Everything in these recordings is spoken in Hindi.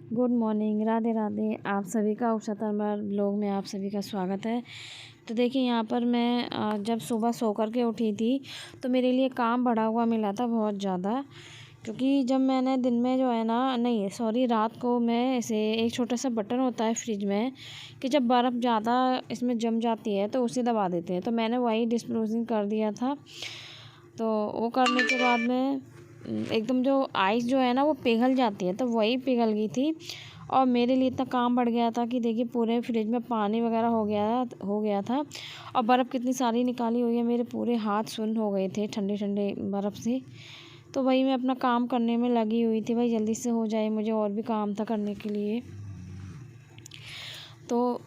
Good morning, Radhe Radhe. आप सभी का उषा तंवर ब्लॉग में आप सभी का स्वागत है। तो देखिए यहाँ पर मैं जब सुबह सो कर के उठी थी तो मेरे लिए काम बढ़ा हुआ मिला था बहुत ज़्यादा। क्योंकि जब मैंने दिन में जो है ना नहीं सॉरी रात को मैं ऐसे एक छोटा सा बटन होता है फ्रिज में कि जब बर्फ़ ज़्यादा इसमें जम जाती है तो उसे दबा देते हैं, तो मैंने वही डिस्पोजिंग कर दिया था। तो वो करने के बाद में एकदम जो आइस जो है ना वो पिघल जाती है, तो वही पिघल गई थी। और मेरे लिए इतना काम बढ़ गया था कि देखिए पूरे फ्रिज में पानी वगैरह हो गया था। और बर्फ़ कितनी सारी निकाली हुई है, मेरे पूरे हाथ सुन्न हो गए थे ठंडे ठंडे बर्फ़ से। तो वही मैं अपना काम करने में लगी हुई थी, भाई जल्दी से हो जाए, मुझे और भी काम था करने के लिए। तो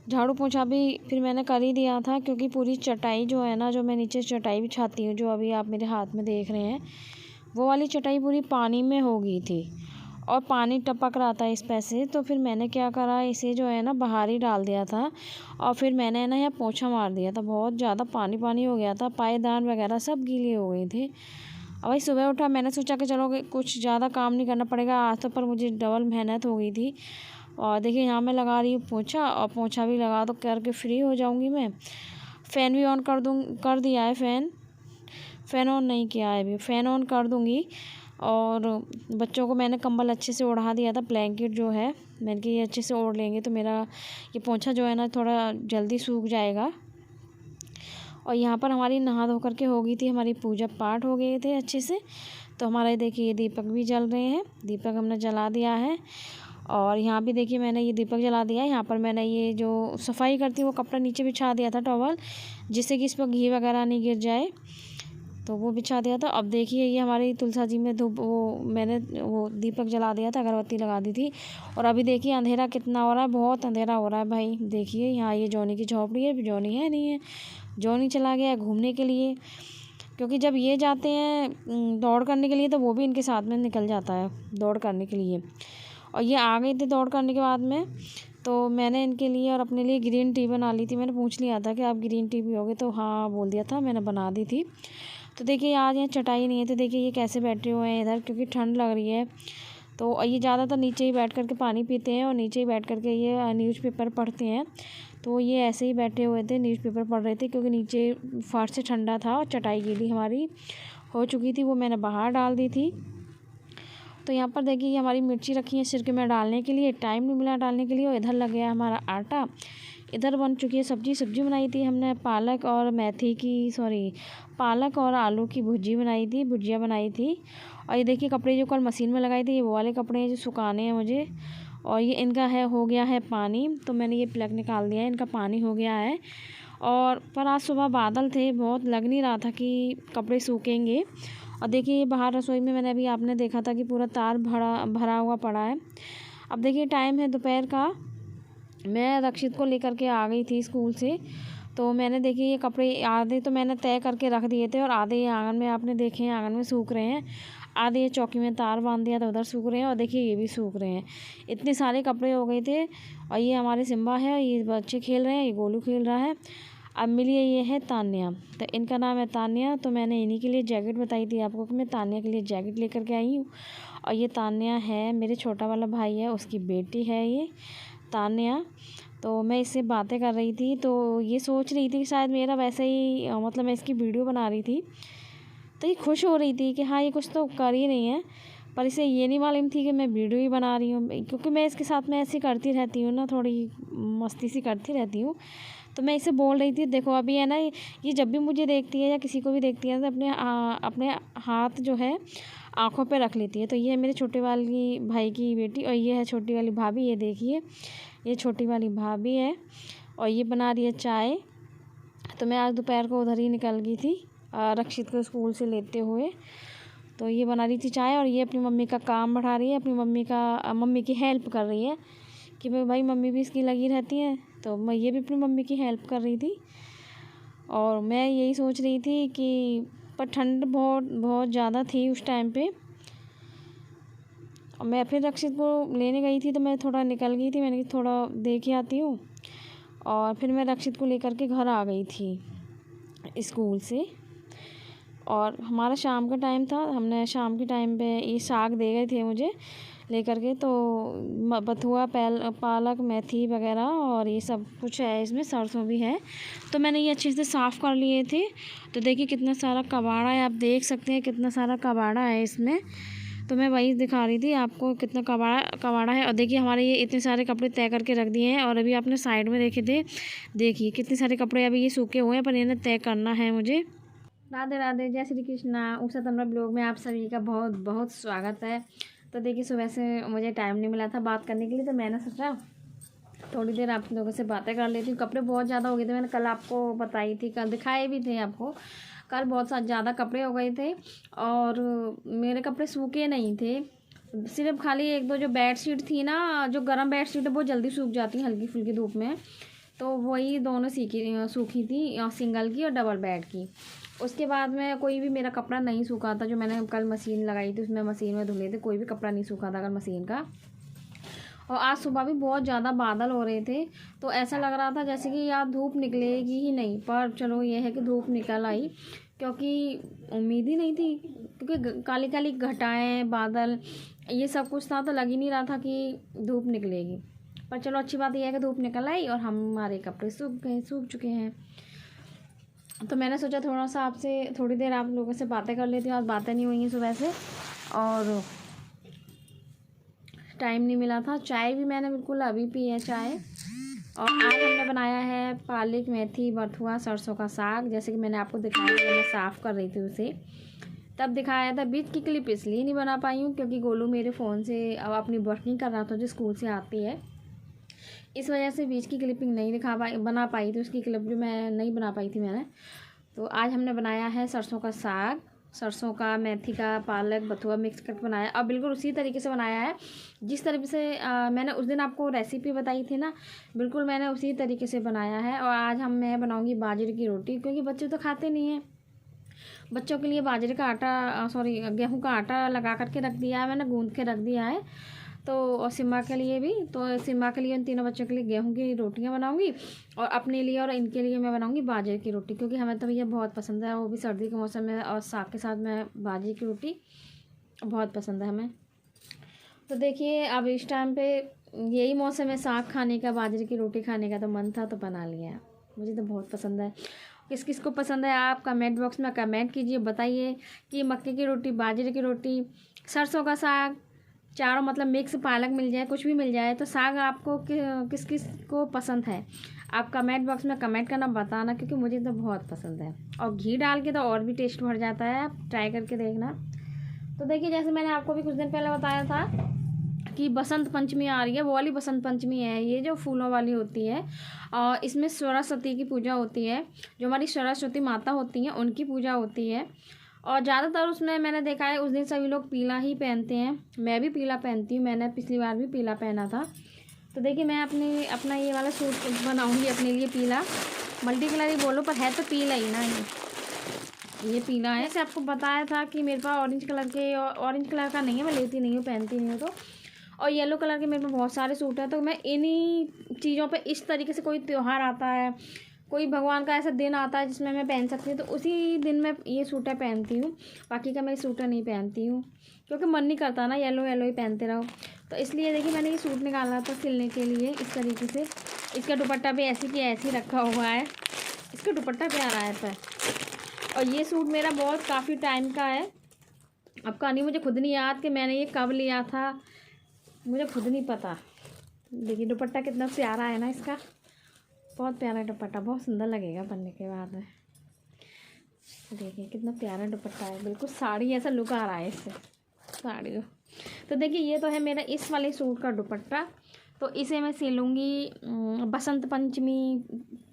झाड़ू पोंछा भी फिर मैंने कर ही दिया था, क्योंकि पूरी चटाई जो है ना, जो मैं नीचे चटाई बिछाती हूँ, जो अभी आप मेरे हाथ में देख रहे हैं, वो वाली चटाई पूरी पानी में हो गई थी और पानी टपक रहा था इस पे से। तो फिर मैंने क्या करा, इसे जो है ना बाहर ही डाल दिया था और फिर मैंने ना यहाँ पोंछा मार दिया था। बहुत ज़्यादा पानी पानी हो गया था, पायदान वगैरह सब गीले हो गए थे। और भाई सुबह उठा, मैंने सोचा कि चलो कुछ ज़्यादा काम नहीं करना पड़ेगा आज तो, पर मुझे डबल मेहनत हो गई थी। और देखिए यहाँ मैं लगा रही हूँ पोंछा, और पोंछा भी लगा तो करके फ्री हो जाऊँगी मैं। फ़ैन भी ऑन कर दिया है। फ़ैन ऑन नहीं किया है अभी, फ़ैन ऑन कर दूँगी। और बच्चों को मैंने कंबल अच्छे से ओढ़ा दिया था, ब्लैंकेट जो है मैंने कि ये अच्छे से ओढ़ लेंगे तो मेरा ये पोंछा जो है ना थोड़ा जल्दी सूख जाएगा। और यहाँ पर हमारी नहा धो करके हो गई थी, हमारी पूजा पाठ हो गए थे अच्छे से। तो हमारे देखिए ये दीपक भी जल रहे हैं, दीपक हमने जला दिया है। और यहाँ भी देखिए मैंने ये दीपक जला दिया है। यहाँ पर मैंने ये जो सफाई करती हूँ वो कपड़ा नीचे बिछा दिया था, टॉवल, जिससे कि इस पर घी वगैरह नहीं गिर जाए, तो वो बिछा दिया था। अब देखिए ये हमारी तुलसा जी में धूप, वो मैंने वो दीपक जला दिया था, अगरबत्ती लगा दी थी। और अभी देखिए अंधेरा कितना हो रहा है, बहुत अंधेरा हो रहा है भाई। देखिए यहाँ ये जॉनी की झोपड़ी है, जॉनी है नहीं है, जॉनी चला गया है घूमने के लिए। क्योंकि जब ये जाते हैं दौड़ करने के लिए तो वो भी इनके साथ में निकल जाता है दौड़ करने के लिए। और ये आ गए थे दौड़ करने के बाद में, तो मैंने इनके लिए और अपने लिए ग्रीन टी बना ली थी। मैंने पूछ लिया था कि आप ग्रीन टी पियोगे, तो हाँ बोल दिया था, मैंने बना दी थी। तो देखिए आज यहाँ चटाई नहीं है, तो देखिए ये कैसे बैठे हुए हैं इधर, क्योंकि ठंड लग रही है। तो ये ज़्यादातर नीचे ही बैठ करके पानी पीते हैं और नीचे ही बैठ करके ये न्यूज़पेपर पढ़ते हैं। तो ये ऐसे ही बैठे हुए थे, न्यूज़पेपर पढ़ रहे थे, क्योंकि नीचे फर्श से ठंडा था और चटाई गीली हमारी हो चुकी थी, वो मैंने बाहर डाल दी थी। तो यहाँ पर देखिए ये हमारी मिर्ची रखी है सिरके में डालने के लिए, टाइम नहीं मिला डालने के लिए। और इधर लग गया हमारा आटा। इधर बन चुकी है सब्जी बनाई थी हमने पालक और पालक और आलू की भुजिया बनाई थी। और ये देखिए कपड़े जो कल मशीन में लगाए थे, ये वो वाले कपड़े हैं जो सुखाने हैं मुझे। और ये इनका हो गया है पानी, तो मैंने ये प्लग निकाल दिया है, इनका पानी हो गया है। और पर आज सुबह बादल थे बहुत, लग नहीं रहा था कि कपड़े सूखेंगे। और देखिए ये बाहर रसोई में मैंने अभी आपने देखा था कि पूरा तार भरा हुआ पड़ा है। अब देखिए टाइम है दोपहर का, मैं रक्षित को लेकर के आ गई थी स्कूल से। तो मैंने देखिए ये कपड़े आधे तो मैंने तय करके रख दिए थे और आधे ये आंगन में आपने देखे हैं, आंगन में सूख रहे हैं। आधे ये चौकी में तार बांध दिया था, उधर सूख रहे हैं। और देखिए ये भी सूख रहे हैं, इतने सारे कपड़े हो गए थे। और ये हमारे सिम्बा है, ये बच्चे खेल रहे हैं, ये गोलू खेल रहा है। अब मिलिए ये है तान्या, तो इनका नाम है तान्या। तो मैंने इन्हीं के लिए जैकेट बताई थी आपको कि मैं तान्या के लिए जैकेट लेकर के आई हूँ। और ये तान्या है, मेरे छोटा वाला भाई है, उसकी बेटी है ये तान्या। तो मैं इससे बातें कर रही थी, तो ये सोच रही थी कि शायद मेरा वैसे ही मतलब मैं इसकी वीडियो बना रही थी। तो ये खुश हो रही थी कि हाँ ये कुछ तो कर ही रही है, पर इसे ये नहीं मालूम थी कि मैं वीडियो ही बना रही हूँ। क्योंकि मैं इसके साथ में ऐसी करती रहती हूँ ना, थोड़ी मस्ती सी करती रहती हूँ। तो मैं इसे बोल रही थी देखो अभी है ना, ये जब भी मुझे देखती है या किसी को भी देखती है तो अपने हाथ जो है आँखों पे रख लेती है। तो ये है मेरे छोटे वाली भाई की बेटी, और ये है छोटी वाली भाभी। ये देखिए ये छोटी वाली भाभी है, और ये बना रही है चाय। तो मैं आज दोपहर को उधर ही निकल गई थी रक्षित को स्कूल से लेते हुए। तो ये बना रही थी चाय, और ये अपनी मम्मी का काम बढ़ा रही है, अपनी मम्मी की हेल्प कर रही है कि भाई मम्मी भी इसकी लगी रहती है। तो मैं ये भी अपनी मम्मी की हेल्प कर रही थी। और मैं यही सोच रही थी कि पर ठंड बहुत बहुत ज़्यादा थी उस टाइम पे। और मैं फिर रक्षित को लेने गई थी, तो मैं थोड़ा निकल गई थी, मैंने थोड़ा देख आती हूँ। और फिर मैं रक्षित को लेकर के घर आ गई थी स्कूल से। और हमारा शाम का टाइम था, हमने शाम के टाइम पे ये साग दे गए थे मुझे, लेकर के। तो बथुआ, पालक, मेथी वगैरह और ये सब कुछ है, इसमें सरसों भी है। तो मैंने ये अच्छे से साफ़ कर लिए थे। तो देखिए कितना सारा कबाड़ा है, आप देख सकते हैं कितना सारा कबाड़ा है इसमें। तो मैं वही दिखा रही थी आपको कितना कबाड़ा है। और देखिए हमारे ये इतने सारे कपड़े तय करके रख दिए हैं। और अभी आपने साइड में देखे थे, देखिए कितने सारे कपड़े अभी ये सूखे हुए हैं, पर इन्हें तय करना है मुझे। राधे राधे, जय श्री कृष्णा। उषा तन्वर ब्लॉग में आप सभी का बहुत बहुत स्वागत है। तो देखिए सुबह से मुझे टाइम नहीं मिला था बात करने के लिए, तो मैंने सोचा थोड़ी देर आप लोगों से बातें कर लेती हूँ। कपड़े बहुत ज़्यादा हो गए थे, मैंने कल आपको बताई थी, कल दिखाए भी थे आपको। कल बहुत ज़्यादा कपड़े हो गए थे और मेरे कपड़े सूखे नहीं थे। सिर्फ खाली एक दो जो बेड शीट थी ना, जो गर्म बेड शीट है वो जल्दी सूख जाती है हल्की फुल्की धूप में। तो वही दोनों सूखी थी, सिंगल की और डबल बेड की। उसके बाद में कोई भी मेरा कपड़ा नहीं सूखा था। जो मैंने कल मशीन लगाई थी उसमें मशीन में धुले थे, कोई भी कपड़ा नहीं सूखा था कल मशीन का। और आज सुबह भी बहुत ज़्यादा बादल हो रहे थे, तो ऐसा लग रहा था जैसे कि यार धूप निकलेगी ही नहीं। पर चलो ये है कि धूप निकल आई, क्योंकि उम्मीद ही नहीं थी, क्योंकि काली काली घटाएं, बादल, ये सब कुछ था। तो लग ही नहीं रहा था कि धूप निकलेगी। पर चलो अच्छी बात यह है कि धूप निकल आई और हमारे कपड़े सूख चुके हैं। तो मैंने सोचा थोड़ा सा आपसे थोड़ी देर आप लोगों से बातें कर लेती हूँ। आज बातें नहीं हुई हैं सुबह से और टाइम नहीं मिला था। चाय भी मैंने बिल्कुल अभी पी है चाय। और आज हमने बनाया है पालक, मेथी, बथुआ, सरसों का साग। जैसे कि मैंने आपको दिखाया था, मैं साफ़ कर रही थी उसे, तब दिखाया था। बीच की क्लिप इसलिए नहीं बना पाई हूँ क्योंकि गोलू मेरे फ़ोन से अब अपनी वर्किंग कर रहा था, जो स्कूल से आती है। इस वजह से बीच की क्लिपिंग नहीं बना पाई थी, उसकी क्लिप भी मैं नहीं बना पाई थी मैंने। तो आज हमने बनाया है सरसों का साग, सरसों का, मेथी का, पालक, बथुआ मिक्स करके बनाया। अब बिल्कुल उसी तरीके से बनाया है जिस तरीके से मैंने उस दिन आपको रेसिपी बताई थी ना, बिल्कुल मैंने उसी तरीके से बनाया है। और आज मैं बनाऊंगी बाजरे की रोटी, क्योंकि बच्चे तो खाते नहीं हैं। बच्चों के लिए बाजरे का आटा, गेहूं का आटा लगा करके रख दिया है मैंने, गूंद के रख दिया है। तो और सिम्मा के लिए भी, तो सिम्मा के लिए उन तीनों बच्चों के लिए गेहूं की रोटियां बनाऊंगी और अपने लिए और इनके लिए मैं बनाऊंगी बाजरे की रोटी, क्योंकि हमें तो भैया बहुत पसंद है, वो भी सर्दी के मौसम में। और साग के साथ में बाजरे की रोटी बहुत पसंद है हमें। तो देखिए अब इस टाइम पे यही मौसम है साग खाने का, बाजरे की रोटी खाने का, तो मन था तो बना लिया। मुझे तो बहुत पसंद है। किस किस को पसंद है आप कमेंट बॉक्स में कमेंट कीजिए, बताइए कि मक्के की रोटी, बाजरे की रोटी, सरसों का साग, चारों मतलब मिक्स, पालक मिल जाए, कुछ भी मिल जाए, तो साग आपको किस किस को पसंद है। आप कमेंट बॉक्स में कमेंट करना, बताना, क्योंकि मुझे तो बहुत पसंद है। और घी डाल के तो और भी टेस्ट बढ़ जाता है, आप ट्राई करके देखना। तो देखिए जैसे मैंने आपको भी कुछ दिन पहले बताया था कि बसंत पंचमी आ रही है, वो वाली बसंत पंचमी है ये, जो फूलों वाली होती है। और इसमें सरस्वती की पूजा होती है, जो हमारी सरस्वती माता होती हैं उनकी पूजा होती है। और ज़्यादातर उसमें मैंने देखा है उस दिन सभी लोग पीला ही पहनते हैं। मैं भी पीला पहनती हूँ, मैंने पिछली बार भी पीला पहना था। तो देखिए मैं अपना ये वाला सूट बनाऊँगी अपने लिए पीला, मल्टी कलर ही बोलो पर है तो पीला ही ना, ये पीला है। जैसे आपको बताया था कि मेरे पास ऑरेंज कलर का नहीं है, मैं लेती नहीं हूँ, पहनती नहीं हूँ। तो और येलो कलर के मेरे पास बहुत सारे सूट हैं। तो मैं इन्हीं चीज़ों पे, इस तरीके से कोई त्यौहार आता है, कोई भगवान का ऐसा दिन आता है जिसमें मैं पहन सकती हूँ, तो उसी दिन मैं ये सूटर पहनती हूँ। बाकी का मैं सूटर नहीं पहनती हूँ, क्योंकि मन नहीं करता ना येलो ही पहनते रहो। तो इसलिए देखिए मैंने ये सूट निकाला था सिलने के लिए इस तरीके से। इसका दुपट्टा भी ऐसे की ऐसे रखा हुआ है, इसका दुपट्टा प्यारा है पर। और ये सूट मेरा बहुत काफ़ी टाइम का है। अब कहानी मुझे खुद नहीं याद कि मैंने ये कब लिया था, मुझे खुद नहीं पता। देखिए दुपट्टा कितना प्यारा है ना इसका, बहुत प्यारा दुपट्टा, बहुत सुंदर लगेगा पहनने के बाद में। देखिए कितना प्यारा दुपट्टा है, बिल्कुल साड़ी ऐसा लुक आ रहा है इससे साड़ी को। तो देखिए ये तो है मेरा इस वाले सूट का दुपट्टा। तो इसे मैं सिलूँगी बसंत पंचमी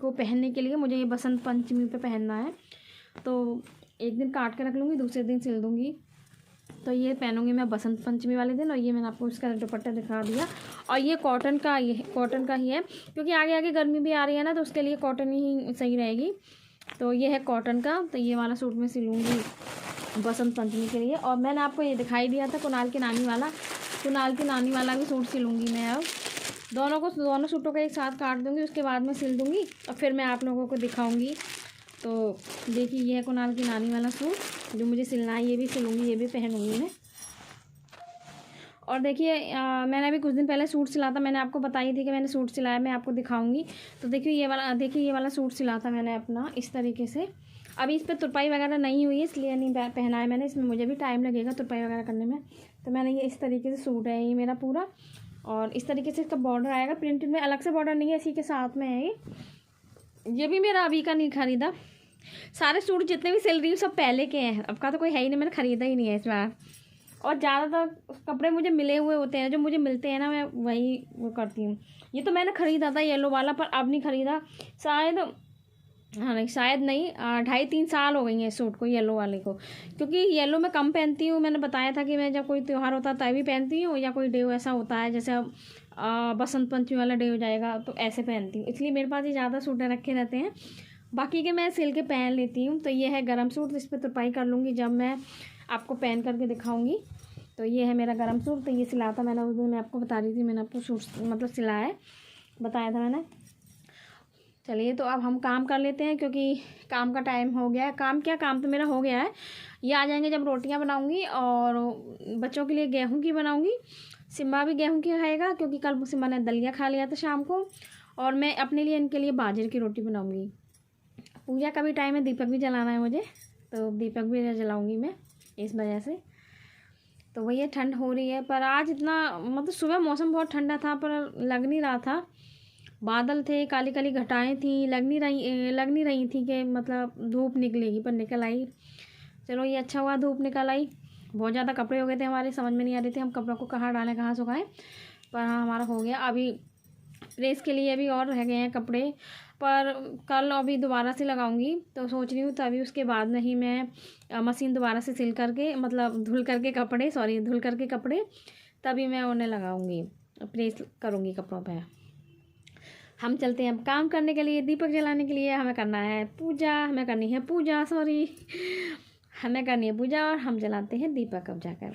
को पहनने के लिए। मुझे ये बसंत पंचमी पे पहनना है, तो एक दिन काट के रख लूँगी, दूसरे दिन सिल दूँगी। तो ये पहनूंगी मैं बसंत पंचमी वाले दिन। और ये मैंने आपको इसका दुपट्टा दिखा दिया। और ये कॉटन का ही है, क्योंकि आगे आगे गर्मी भी आ रही है ना, तो उसके लिए कॉटन ही सही रहेगी। तो ये है कॉटन का। तो ये वाला सूट मैं सिलूँगी बसंत पंचमी के लिए। और मैंने आपको ये दिखाई दिया था कुणाल की नानी वाला भी सूट सिलूँगी मैं। अब दोनों सूटों को एक साथ काट दूँगी, उसके बाद में सिल दूँगी और फिर मैं आप लोगों को दिखाऊँगी। तो देखिए ये है कुणाल की नानी वाला सूट जो मुझे सिलना है, ये भी सिलूँगी, ये भी पहनूँगी मैं। और देखिए मैंने अभी कुछ दिन पहले सूट सिला था, मैंने आपको बताई थी कि मैंने सूट सिलाया, मैं आपको दिखाऊंगी। तो देखिए ये वाला सूट सिला था मैंने अपना इस तरीके से। अभी इस पर तुरपाई वगैरह नहीं हुई है इसलिए नहीं पहना है मैंने, इसमें मुझे भी टाइम लगेगा तुरपाई वगैरह करने में। तो मैंने ये इस तरीके से सूट है ये मेरा पूरा, और इस तरीके से इसका बॉर्डर आएगा प्रिंटेड में, अलग से बॉर्डर नहीं है, इसी के साथ में है ये भी मेरा अभी का नहीं ख़रीदा। सारे सूट जितने भी सिल रही हूँ सब पहले के हैं, अब का तो कोई है ही नहीं, मैंने ख़रीदा ही नहीं है इस बार। और ज़्यादातर कपड़े मुझे मिले हुए होते हैं, जो मुझे मिलते हैं ना मैं वही वो करती हूँ। ये तो मैंने ख़रीदा था येलो वाला, पर अब नहीं ख़रीदा शायद, हाँ नहीं शायद नहीं, 2.5-3 साल हो गई हैं इस सूट को, येलो वाले को। क्योंकि येलो मैं कम पहनती हूँ, मैंने बताया था कि मैं जब कोई त्यौहार होता है तभी पहनती हूँ, या कोई डे ऐसा होता है जैसे अब बसंत पंचमी वाला डे हो जाएगा तो ऐसे पहनती हूँ, इसलिए मेरे पास ये ज़्यादा सूटें रखे रहते हैं। बाकी के मैं सिल के पहन लेती हूँ। तो ये है गरम सूट, इस पर तुरपाई कर लूँगी जब मैं आपको पहन करके दिखाऊँगी। तो ये है मेरा गरम सूट, तो ये सिला था मैंने उस दिन, मैं आपको बता रही थी, मैंने आपको सूट मतलब सिलाया है, बताया था मैंने। चलिए तो अब हम काम कर लेते हैं क्योंकि काम का टाइम हो गया है। काम क्या, काम तो मेरा हो गया है। ये आ जाएंगे जब रोटियां बनाऊंगी, और बच्चों के लिए गेहूं की बनाऊंगी। सिम्बा भी गेहूं की खाएगा क्योंकि कल सिम्बा ने दलिया खा लिया था शाम को, और मैं अपने लिए इनके लिए बाजरे की रोटी बनाऊँगी। पूजा का भी टाइम है, दीपक भी जलाना है मुझे, तो दीपक भी जलाऊँगी मैं इस वजह से। तो वही ठंड हो रही है, पर आज इतना मतलब सुबह मौसम बहुत ठंडा था पर लग नहीं रहा था, बादल थे, काली काली घटाएं थी, लग नहीं रही थी कि मतलब धूप निकलेगी, पर निकल आई। चलो ये अच्छा हुआ धूप निकल आई। बहुत ज़्यादा कपड़े हो गए थे हमारे, समझ में नहीं आ रहे थे हम कपड़ों को कहाँ डालें कहाँ सुखाएं, पर हाँ हमारा हो गया। अभी प्रेस के लिए अभी और रह गए हैं कपड़े, पर कल अभी दोबारा से लगाऊंगी, तो सोच रही हूँ तभी उसके बाद में ही मैं मशीन दोबारा से सिल करके मतलब धुल करके कपड़े तभी मैं उन्हें लगाऊंगी, प्रेस करूँगी कपड़ों पे। हम चलते हैं अब काम करने के लिए, दीपक जलाने के लिए। हमें करनी है पूजा, हमें करनी है पूजा, और हम जलाते हैं दीपक अब जाकर।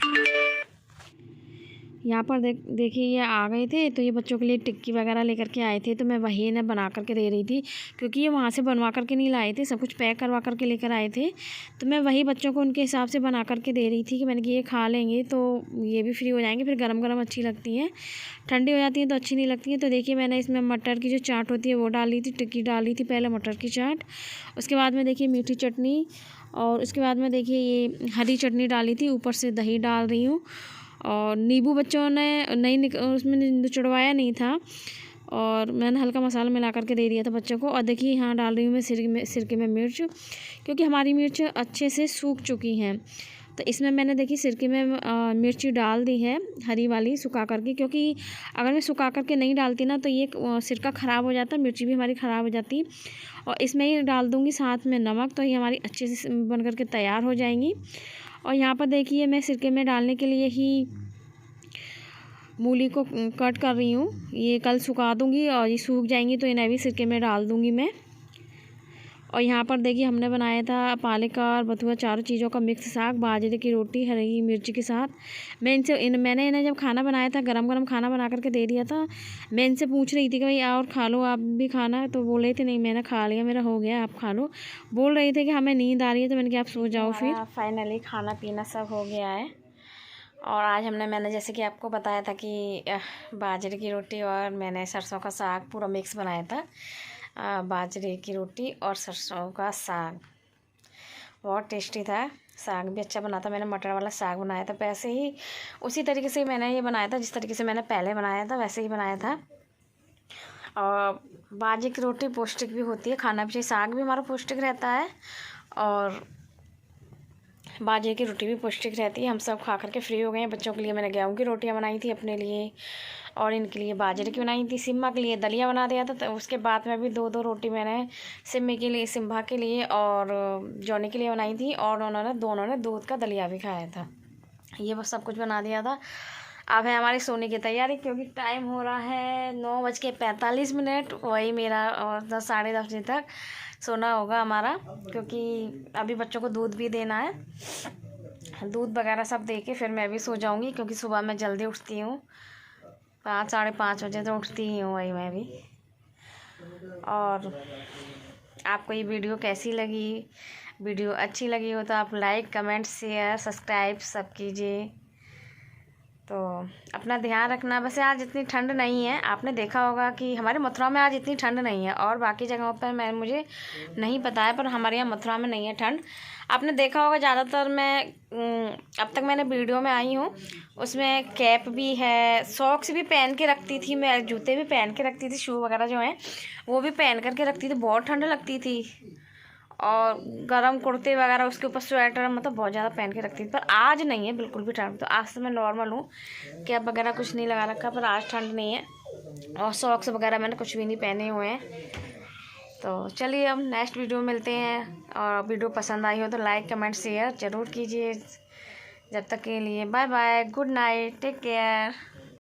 यहाँ पर देखिए ये आ गए थे, तो ये बच्चों के लिए टिक्की वगैरह लेकर के आए थे, तो मैं वही इन्हें बना करके दे रही थी क्योंकि ये वहाँ से बनवा करके नहीं लाए थे, सब कुछ पैक करवा करके लेकर आए थे। तो मैं वही बच्चों को उनके हिसाब से बना करके दे रही थी कि मैंने कि ये खा लेंगे तो ये भी फ्री हो जाएंगे, फिर गरम गरम अच्छी लगती हैं, ठंडी हो जाती हैं तो अच्छी नहीं लगती हैं। तो देखिए मैंने इसमें मटर की जो चाट होती है वो डाली थी, टिक्की डाली थी पहले मटर की चाट, उसके बाद में देखिए मीठी चटनी, और उसके बाद में देखिए ये हरी चटनी डाली थी, ऊपर से दही डाल रही हूँ, और नींबू बच्चों ने नहीं उसमें निचड़वाया नहीं था, और मैंने हल्का मसाला मिला करके दे दिया था बच्चों को। और देखिए यहाँ डाल रही हूँ मैं सिरके में मिर्च, क्योंकि हमारी मिर्च अच्छे से सूख चुकी हैं, तो इसमें मैंने देखिए सिरके में मिर्ची डाल दी है हरी वाली सुखा करके, क्योंकि अगर मैं सुखा करके नहीं डालती ना तो ये सिरका ख़राब हो जाता, मिर्ची भी हमारी ख़राब हो जाती। और इसमें ही डाल दूँगी साथ में नमक, तो ये हमारी अच्छे से बन करके तैयार हो जाएंगी। और यहाँ पर देखिए मैं सिरके में डालने के लिए ही मूली को कट कर रही हूँ, ये कल सुखा दूँगी और ये सूख जाएंगी तो इन्हें भी सिरके में डाल दूँगी मैं। और यहाँ पर देखिए हमने बनाया था पालक और बथुआ चारों चीज़ों का मिक्स साग, बाजरे की रोटी हरी मिर्ची के साथ। मैंने इन्हें जब खाना बनाया था, गरम गरम खाना बना करके दे दिया था, मैं इनसे पूछ रही थी कि भाई और खा लो, आप भी खाना, तो बोल रहे थे नहीं मैंने खा लिया, मेरा हो गया आप खा लो। बोल रहे थे कि हमें नींद आ रही है, तो मैंने कहा आप सो जाओ फिर। फाइनली खाना पीना सब हो गया है, और आज मैंने जैसे कि आपको बताया था कि बाजरे की रोटी और मैंने सरसों का साग पूरा मिक्स बनाया था, बाजरे की रोटी और सरसों का साग, बहुत टेस्टी था। साग भी अच्छा बना था, मैंने मटर वाला साग बनाया था, वैसे ही उसी तरीके से मैंने ये बनाया था जिस तरीके से मैंने पहले बनाया था, वैसे ही बनाया था। और बाजरे की रोटी पौष्टिक भी होती है, खाना भी चाहिए, साग भी हमारा पौष्टिक रहता है और बाजरे की रोटी भी पौष्टिक रहती है। हम सब खा करके फ्री हो गए हैं। बच्चों के लिए मैंने गेहूं की रोटियां बनाई थी अपने लिए, और इनके लिए बाजरे की बनाई थी। सिम्बा के लिए दलिया बना दिया था, तो उसके बाद में भी 2-2 रोटी मैंने सिम्बा के लिए और जॉनी के लिए बनाई थी, और दोनों ने दूध का दलिया भी खाया था। ये बस सब कुछ बना दिया था। अब है हमारी सोने की तैयारी, क्योंकि टाइम हो रहा है 9:45। वही मेरा 10 साढ़े 10 बजे तक सोना होगा हमारा, क्योंकि अभी बच्चों को दूध भी देना है। दूध वगैरह सब दे के फिर मैं भी सो जाऊंगी, क्योंकि सुबह मैं जल्दी उठती हूँ, 5 साढ़े 5 बजे तो उठती ही हूँ वही मैं भी। और आपको ये वीडियो कैसी लगी? वीडियो अच्छी लगी हो तो आप लाइक कमेंट शेयर सब्सक्राइब सब कीजिए। तो अपना ध्यान रखना। वैसे आज इतनी ठंड नहीं है, आपने देखा होगा कि हमारे मथुरा में आज इतनी ठंड नहीं है, और बाकी जगहों पर मुझे नहीं पता है, पर हमारे यहाँ मथुरा में नहीं है ठंड। आपने देखा होगा ज़्यादातर मैं अब तक मैंने वीडियो में आई हूँ उसमें कैप भी है, सॉक्स भी पहन के रखती थी मैं, जूते भी पहन के रखती थी, शू वगैरह जो हैं वो भी पहन करके रखती थी। बहुत ठंड लगती थी, और गरम कुर्ते वगैरह उसके ऊपर स्वेटर, मतलब बहुत ज़्यादा पहन के रखती थी। पर आज नहीं है बिल्कुल भी ठंड। तो आज तो मैं नॉर्मल हूँ, कैप वगैरह कुछ नहीं लगा रखा, पर आज ठंड नहीं है, और सॉक्स वगैरह मैंने कुछ भी नहीं पहने हुए हैं। तो चलिए अब नेक्स्ट वीडियो मिलते हैं, और वीडियो पसंद आई हो तो लाइक कमेंट शेयर ज़रूर कीजिए। जब तक के लिए bye bye, good night, take care.